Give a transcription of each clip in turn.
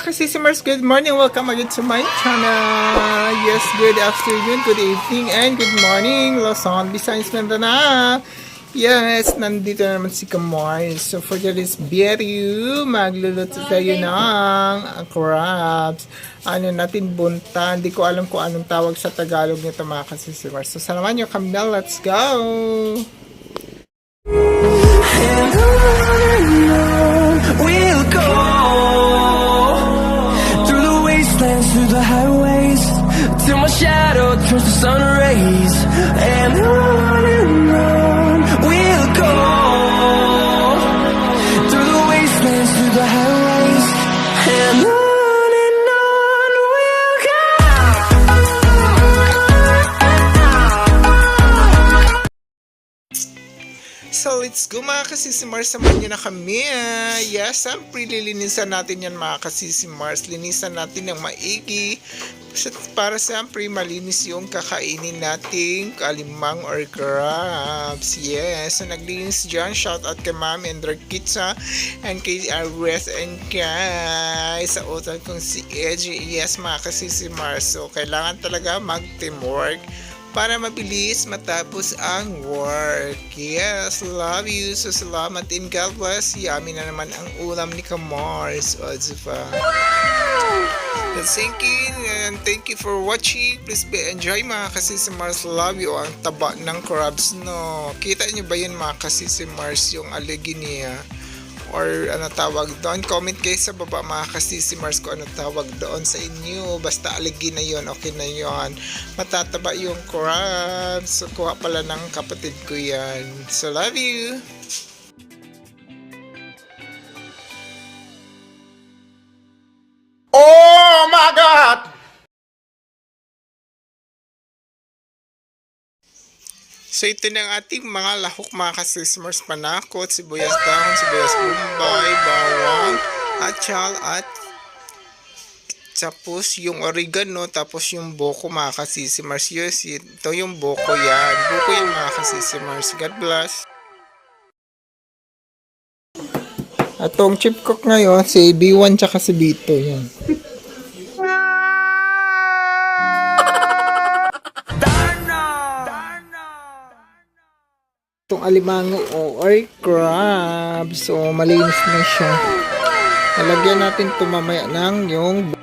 Kasisimers, good morning. Welcome again to my channel. Yes, good afternoon, good evening, and good morning. Luzon, Visayas, Mindanao. Yes, nandito naman si Kamars. So for today's video, magluluto tayo ng crabs. Ano natin, bunta. Hindi ko alam kung anong tawag sa Tagalog nito mga kasisimers. So salamat nyo kami na. Let's go! We'll go through the wastelands, through the highways, till my shadow turns to sun rays. And on we'll go through the wastelands, through the highways, and on we'll go. So let's go mga kasisimars, samahan nyo na kami. Yes, siyempre lilinisan natin yan mga kasisimars. Linisan natin ng maigi para siyempre malinis yung kakainin nating kalimang or crabs. Yes, so naglinis dyan. Shout out kay Mami and their kids and kay Arwes and kay sa hotel kong si Edgy. Yes mga kasisimars, so kailangan talaga mag-teamwork para mabilis matapos ang work. Yes, love you. So, salamat and God bless. Yummy na naman ang ulam ni Kamars. O, diba? Wow! Thank you and thank you for watching. Please be enjoy mga kasisimars. Love you. Ang taba ng crabs, no? Kita nyo ba yun mga kasisimars? Yung aligi niya? Or ano tawag doon? Comment kayo sa baba mga kasisimars kung ano tawag doon sa inyo. Basta aligi na yon, okay na yon. Matataba yung crabs. So kuha pala ng kapatid ko yan. So love you. Oh my God! So ito na ang ating mga lahok mga kasisimars, panakot, sibuyas dahon, sibuyas bombay, bawang, atsal at tapos yung oregano, tapos yung boko mga kasisimars. Yes, ito yung boko yan. Boko yan mga kasisimars. God bless. Atong chip cook ngayon, si B1 tsaka si B2 yan. Itong alimango or crab. So, malinis na siya. Nalagyan natin ito mamaya ng yung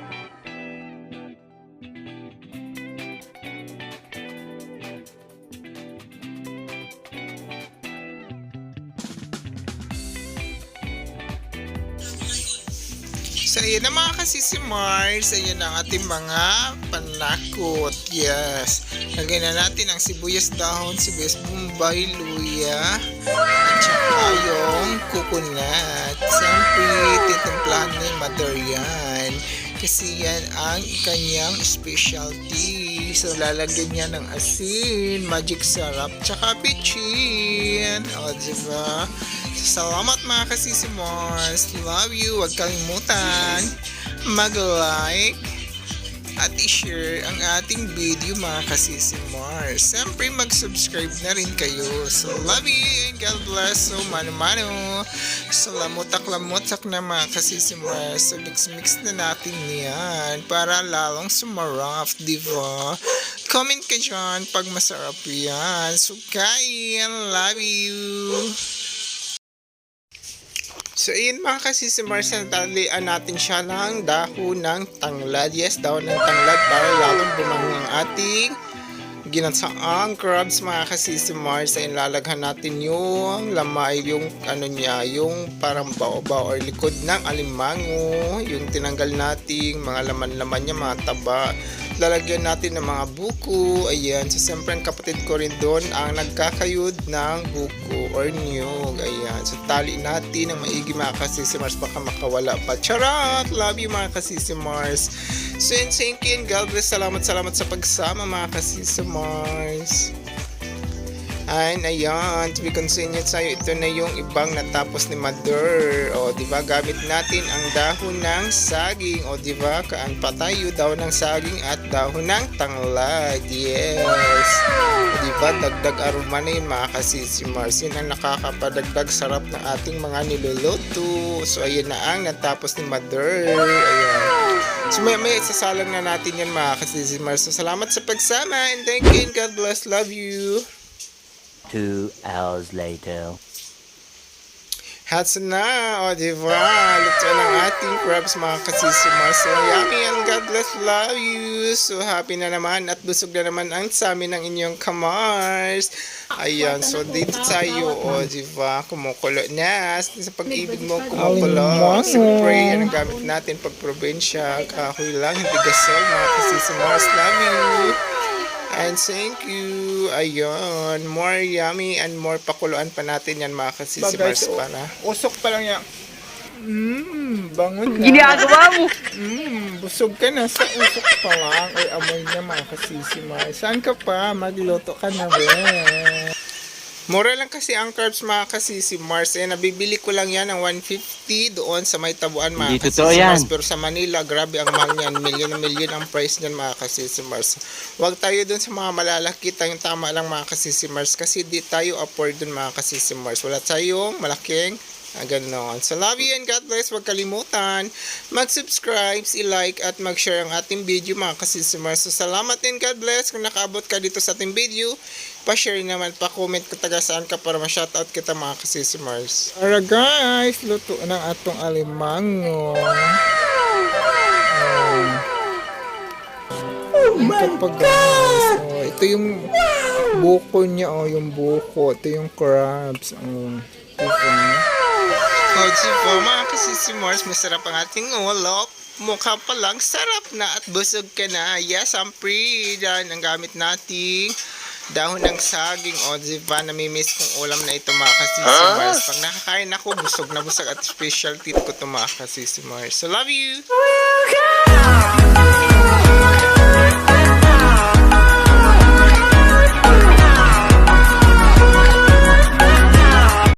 so, ayan na mga kasisimars. Ayan ang ating mga panakot. Yes. Lagyan na natin ang sibuyas dahon, sibuyas bombay, luya, at saka yung coconut. Siyempre, titimplahan na yung mother yan. Kasi yan ang kanyang specialty. So, lalagyan niya ng asin, magic syrup, tsaka pichin. O, diba? Salamat mga kasisimars. Love you. Huwag kalimutan mag-like at i-share ang ating video mga kasisimars. Siyempre mag-subscribe na rin kayo. So love you and God bless. So mano-mano. So lamutak-lamutak na mga kasisimars. So mix-mix na natin yan para lalong sumarap, diba? Comment ka dyan pag masarap yan. So kain. Love you. So, ayun mga kasisimars, natalian natin siya ng dahon ng tanglad. Yes, dahon ng tanglad para lalong bumango ang ating ginatsaang crabs mga kasisimars. Ayun, lalaghan natin yung lamay, yung ano niya, yung parang bao-bao or likod ng alimango. Yung tinanggal nating mga laman-laman niya, mga taba. Lalagyan natin ng mga buko. Ayan. So, siyempre ang kapatid ko rin doon ang nagkakayod ng buko or niyog. Ayan. So, tali natin ng maigi mga kasisimars baka makawala pa. Charot! Love you mga kasisimars. So, and thank you and God bless. Salamat sa pagsama mga kasisimars. And ayan, to be continued sa'yo, ito na yung ibang natapos ni Mother. O, diba, gamit natin ang dahon ng saging. O, diba, kaan pa tayo, dahon ng saging at dahon ng tanglad. Yes. O, diba, dagdag aroma na yun, mga kasisimars. Yun ang nakakapadagdag sarap ng ating mga niluluto. So, ayan na ang natapos ni Mother. Ayan. So, may isasalang na natin yan, mga kasisimars. So, salamat sa pagsama and thank you and God bless. Love you. 2 hours later. Hats na, o diba? Luto ng ating crabs, mga kasisimars. So, yummy and God bless, love you. So, happy na naman at busog na naman ang sa amin ng inyong kamars. Ayan, so dito tayo, o diba? Kumukulo na. Sa pag-ibig mo, kumukulo. Spray, yan ang gamit natin pag probinsya. Kahoy lang, hindi gasol, mga kasisimars. Love you. And thank you. Ayun. More yummy and more pakuluan pa natin yan, mga kasisimars para. Usok pa lang yan. Bangon na. Ginagawa mo. Busog ka na sa usok pa lang. Ay, amoy niya, mga kasisimars. Saan ka pa? Magluto ka na rin. Mura lang kasi ang carbs, mga kasisimars. Eh, nabibili ko lang yan ng 150 doon sa may tabuan, mga Hindi totoo kasisimars. yan. Pero sa Manila, grabe ang mahal niyan. Milyon na milyon ang price niyan, mga kasisimars. Huwag tayo doon sa mga malalaki. Tayong tama lang, mga kasisimars. Kasi di tayo afford doon, mga kasisimars. Wala tayong malaking ganon. So, love you and God bless. Huwag kalimutan mag-subscribe, i-like at mag-share ang ating video, mga kasisimars. So, salamat and God bless. Kung nakaabot ka dito sa ating video, pa-share naman, pa-comment kung taga saan ka para ma-shoutout kita, mga kasisimars. Alright guys, luto ng atong alimango. Oh my God! Oh, ito yung buko niya, yung buko. Ito yung crabs. Oh, diba, mga kasisimars, masarap ang ating ulok. Mukha pa lang, sarap na at busog ka na. Yes, I'm free. Yan ang gamit nating dahon ng saging. O, diba, namimiss kong ulam na ito, mga kasisimars. Pag nakakain ako, busog na busog at special treat ko ito, mga kasisimars. So, love you!